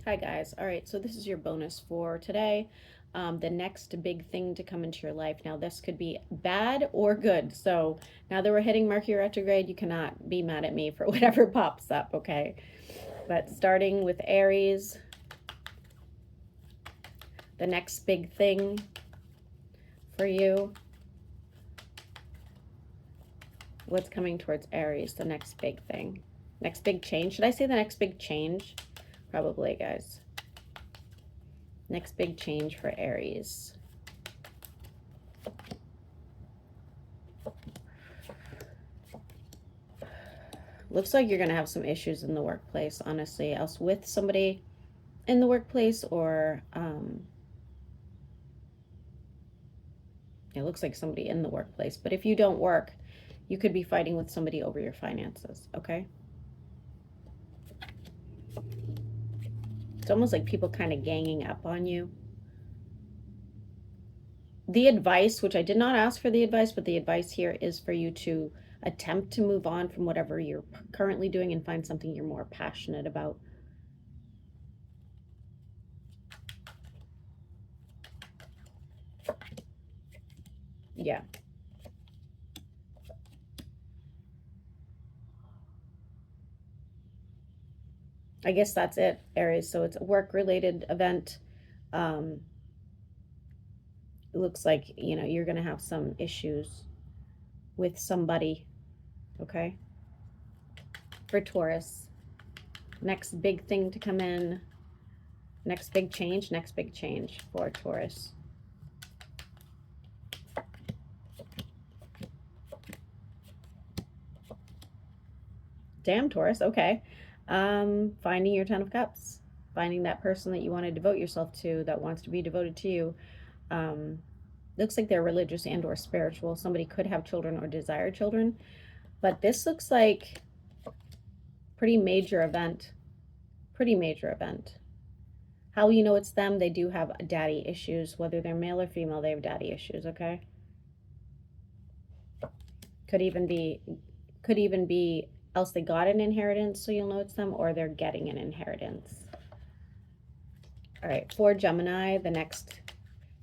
Hi guys. All right, so this is your bonus for today. The next big thing to come into your life. Now, this could be bad or good. So now that we're hitting Mercury retrograde, you cannot be mad at me for whatever pops up, okay? But starting with Aries, the next big thing for you. What's coming towards Aries, the next big thing? Next big change. Should I say the next big change? Probably, guys. Next big change for Aries. Looks like you're going to have some issues in the workplace, honestly, else with somebody in the workplace, or it looks like somebody in the workplace. But if you don't work, you could be fighting with somebody over your finances, okay? It's almost like people kind of ganging up on you. The advice, which I did not ask for the advice, but the advice here is for you to attempt to move on from whatever you're currently doing and find something you're more passionate about. Yeah. I guess that's it, Aries. So it's a work-related event. It looks like, you know, you're going to have some issues with somebody, okay? For Taurus, next big thing to come in, next big change for Taurus. Damn, Taurus, okay. Finding your 10 of Cups, finding that person that you want to devote yourself to, that wants to be devoted to you. Looks like they're religious and or spiritual. Somebody could have children or desire children, but this looks like pretty major event. How you know it's them? They do have daddy issues, whether they're male or female. They have daddy issues, okay? Could even be else they got an inheritance, so you'll know it's them, or they're getting an inheritance. All right, for Gemini, the next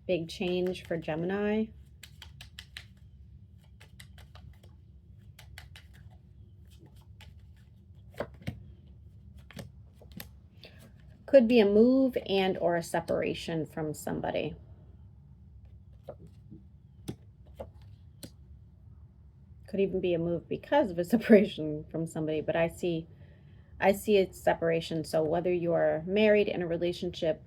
big change for Gemini. Could be a move and or a separation from somebody. Could even be a move because of a separation from somebody, but I see it's separation. So whether you're married in a relationship,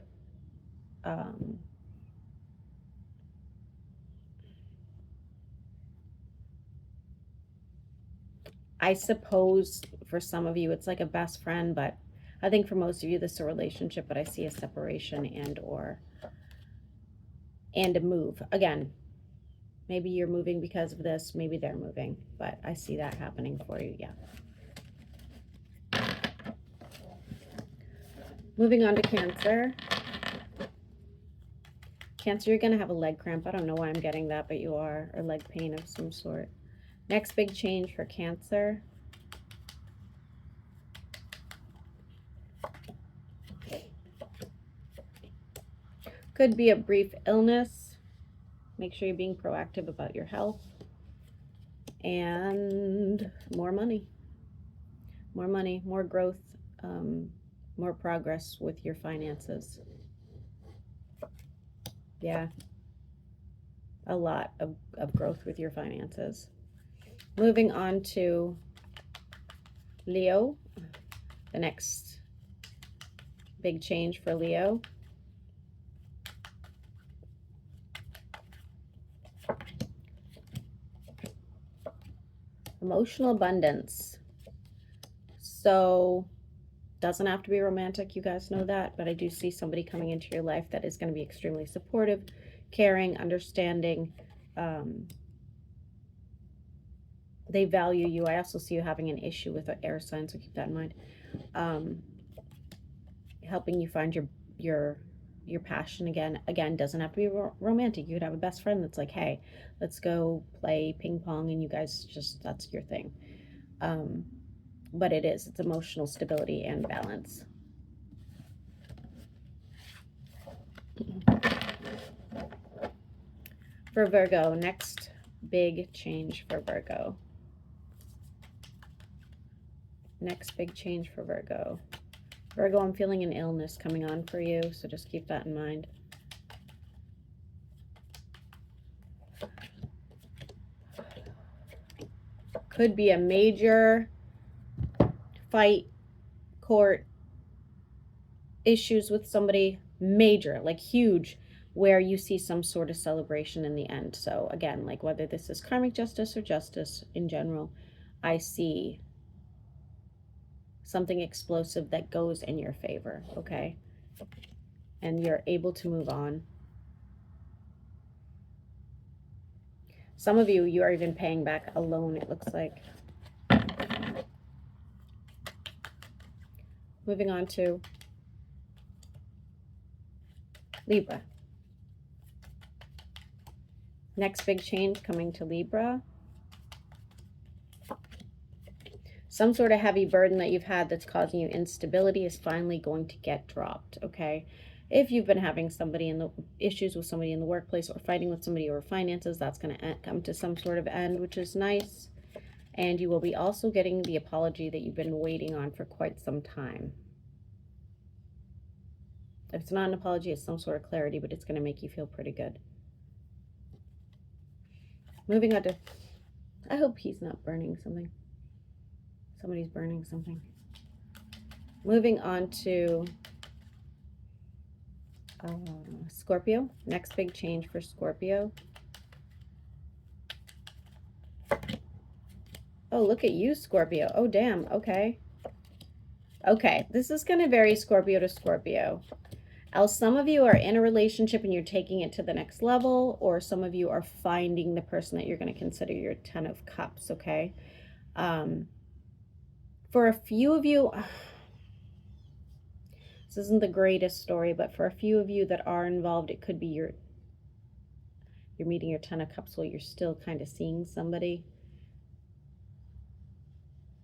I suppose for some of you it's like a best friend, but I think for most of you this is a relationship, but I see a separation and a move. Again, maybe you're moving because of this, maybe they're moving, but I see that happening for you, yeah. Moving on to Cancer. Cancer, you're going to have a leg cramp. I don't know why I'm getting that, but you are, or leg pain of some sort. Next big change for Cancer. Could be a brief illness. Make sure you're being proactive about your health. And more money. More money, more growth, more progress with your finances. Yeah. A lot of growth with your finances. Moving on to Leo. The next big change for Leo. Emotional abundance. So doesn't have to be romantic, you guys know that, but I do see somebody coming into your life that is going to be extremely supportive, caring, understanding. They value you. I also see you having an issue with an air sign, so keep that in mind. Helping you find your passion again. Again, doesn't have to be romantic. You could have a best friend that's like, hey, let's go play ping pong, and you guys just, that's your thing. But it's emotional stability and balance. For Virgo, next big change for Virgo. Next big change for Virgo. Virgo, I'm feeling an illness coming on for you, so just keep that in mind. Could be a major fight, court, issues with somebody, major, like huge, where you see some sort of celebration in the end. So again, like whether this is karmic justice or justice in general, I see something explosive that goes in your favor, okay? And you're able to move on. Some of you, you are even paying back a loan, it looks like. Moving on to Libra. Next big change coming to Libra. Some sort of heavy burden that you've had that's causing you instability is finally going to get dropped, okay? If you've been having issues with somebody in the workplace or fighting with somebody over finances, that's going to come to some sort of end, which is nice. And you will be also getting the apology that you've been waiting on for quite some time. If it's not an apology, it's some sort of clarity, but it's going to make you feel pretty good. Moving on to, I hope he's not burning something. Somebody's burning something. Moving on to Scorpio. Next big change for Scorpio. Oh, look at you, Scorpio. Oh, damn. Okay. Okay. This is going to vary Scorpio to Scorpio. Else some of you are in a relationship and you're taking it to the next level, or some of you are finding the person that you're going to consider your 10 of Cups, okay? For a few of you, this isn't the greatest story, but for a few of you that are involved, it could be you're meeting your 10 of Cups while you're still kind of seeing somebody.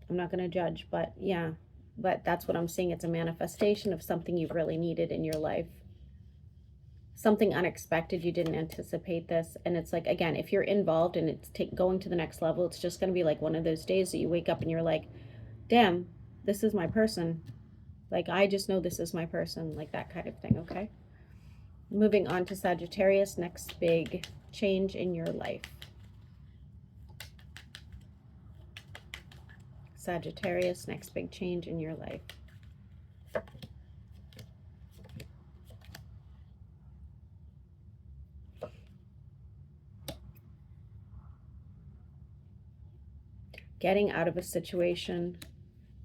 I'm not going to judge, but yeah, but that's what I'm seeing. It's a manifestation of something you've really needed in your life. Something unexpected. You didn't anticipate this. And it's like, again, if you're involved and it's going to the next level, it's just going to be like one of those days that you wake up and you're like, damn, this is my person. Like, I just know this is my person, like that kind of thing, okay? Moving on to Sagittarius, next big change in your life. Sagittarius, next big change in your life. Getting out of a situation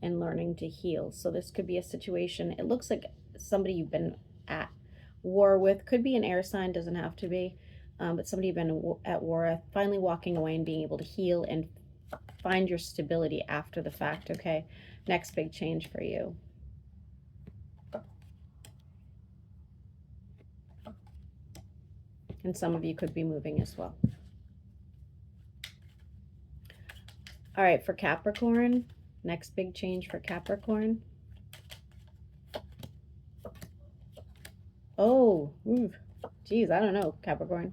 and learning to heal. So this could be a situation, it looks like somebody you've been at war with, could be an air sign, doesn't have to be, but somebody you've been at war with, finally walking away and being able to heal and find your stability after the fact, okay? Next big change for you. And some of you could be moving as well. All right, for Capricorn, next big change for Capricorn. Oh, geez, I don't know, Capricorn.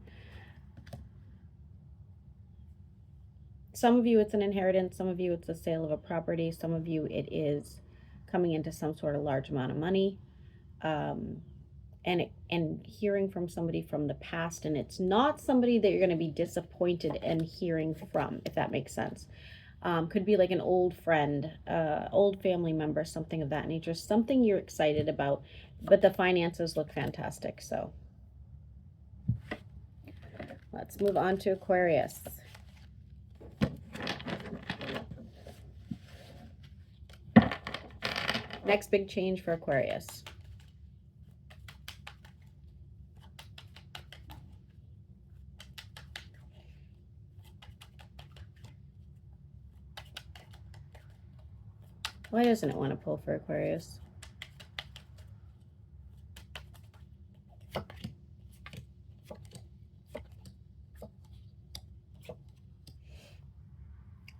Some of you, it's an inheritance. Some of you, it's a sale of a property. Some of you, it is coming into some sort of large amount of money. And hearing from somebody from the past. And it's not somebody that you're going to be disappointed in hearing from, if that makes sense. Could be like an old friend, old family member, something of that nature. Something you're excited about. But the finances look fantastic. So let's move on to Aquarius. Next big change for Aquarius. Why doesn't it want to pull for Aquarius?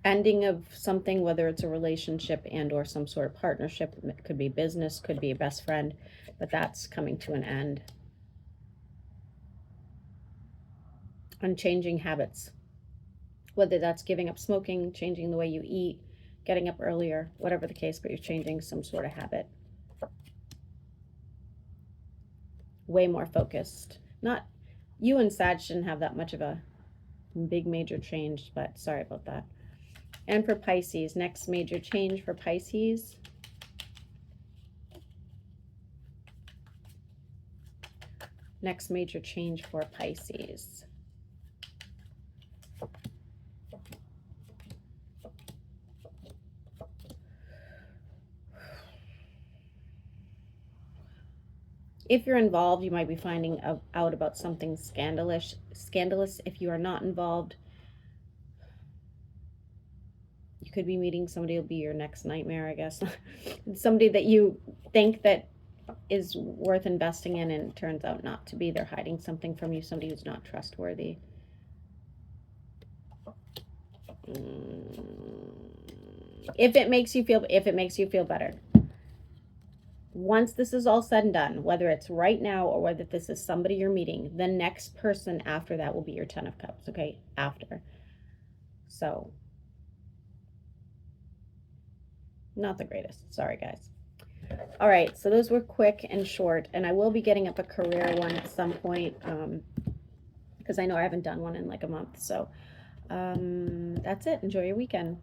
Ending of something, whether it's a relationship and or some sort of partnership. It could be business, could be a best friend, but that's coming to an end. on changing habits, whether that's giving up smoking, changing the way you eat, getting up earlier, whatever the case, but you're changing some sort of habit. Way more focused. Not, you and Sag shouldn't have that much of a big major change, but sorry about that. And for Pisces, next major change for Pisces. Next major change for Pisces. If you're involved, you might be finding out about something scandalous. If you are not involved, you could be meeting somebody who'll be your next nightmare, I guess. Somebody that you think that is worth investing in and it turns out not to be. They're hiding something from you, somebody who's not trustworthy. If it makes you feel better. Once this is all said and done, whether it's right now or whether this is somebody you're meeting, the next person after that will be your 10 of Cups, okay? After. So, not the greatest. Sorry, guys. All right, so those were quick and short, and I will be getting up a career one at some point because I know I haven't done one in like a month. So, that's it. Enjoy your weekend.